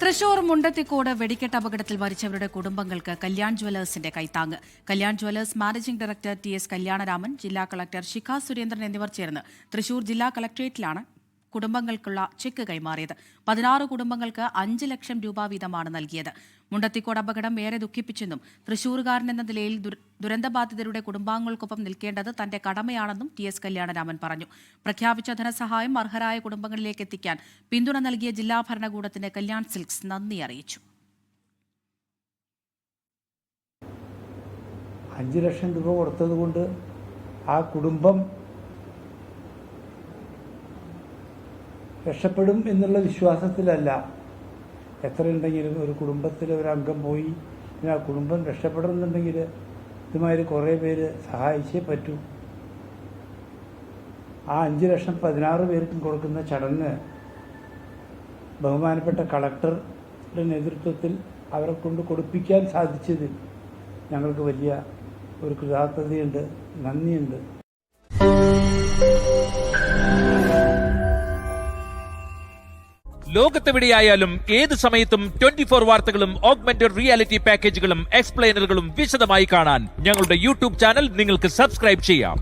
തൃശൂർ മുണ്ടത്തിക്കോട് വെടിക്കെട്ട് അപകടത്തിൽ മരിച്ചവരുടെ കുടുംബങ്ങൾക്ക് കല്യാൺ ജ്വല്ലേഴ്സിന്റെ കൈത്താങ്ങ്. Kalyan Jewellers managing director T S. Kalyanaraman, ജില്ലാ കളക്ടർ ശിഖ സുരേന്ദ്രൻ എന്നിവർ ചേർന്ന് തൃശൂർ ജില്ലാ കളക്ടറേറ്റിലാണ് കുടുംബങ്ങൾക്കുള്ള ചെക്ക് കൈമാറിയത്. 16 കുടുംബങ്ങൾക്ക് 5 ലക്ഷം രൂപ വീതമാണ് നൽകിയത്. മുണ്ടത്തിക്കോട് അപകടം ഏറെ ദുഃഖിപ്പിച്ചെന്നും തൃശൂരുകാരനെന്ന നിലയിൽ ദുരന്തബാധിതരുടെ കുടുംബാംഗങ്ങൾക്കൊപ്പം നിൽക്കേണ്ടത് തന്റെ കടമയാണെന്നും ടി.എസ്. കല്യാണരാമൻ പറഞ്ഞു. പ്രഖ്യാപിച്ച ധനസഹായം അർഹരായ കുടുംബങ്ങളിലേക്ക് എത്തിക്കാൻ പിന്തുണ നൽകിയ ജില്ലാ ഭരണകൂടത്തിന് കല്യാൺ സിൽക്സ് നന്ദി അറിയിച്ചു. 5 ലക്ഷം രൂപ കൊടുത്തതുകൊണ്ട് ആ കുടുംബം രക്ഷപ്പെടും എന്നുള്ള വിശ്വാസത്തിലല്ല. എത്രയുണ്ടെങ്കിലും ഒരു കുടുംബത്തിൽ ഒരംഗം പോയി പിന്നെ ആ കുടുംബം രക്ഷപ്പെടണമെന്നുണ്ടെങ്കിൽ ഇതുമാതിരി കുറേ പേര് സഹായിച്ചേ പറ്റൂ. ആ 5 ലക്ഷം 16 പേർക്കും കൊടുക്കുന്ന ചടങ്ങ് ബഹുമാനപ്പെട്ട കളക്ടറുടെ നേതൃത്വത്തിൽ അവരെ കൊണ്ട് കൊടുപ്പിക്കാൻ സാധിച്ചതിൽ ഞങ്ങൾക്ക് വലിയ ഒരു കൃതജ്ഞതയുണ്ട്, നന്ദിയുണ്ട്. ലോകത്തെവിടെയായാലും ഏത് സമയത്തും 24 വാർത്തകളും ഓഗ്മെന്റഡ് റിയാലിറ്റി പാക്കേജുകളും എക്സ്പ്ലെയിനറുകളും വിശദമായി കാണാൻ ഞങ്ങളുടെ യൂട്യൂബ് ചാനൽ നിങ്ങൾക്ക് സബ്സ്ക്രൈബ് ചെയ്യാം.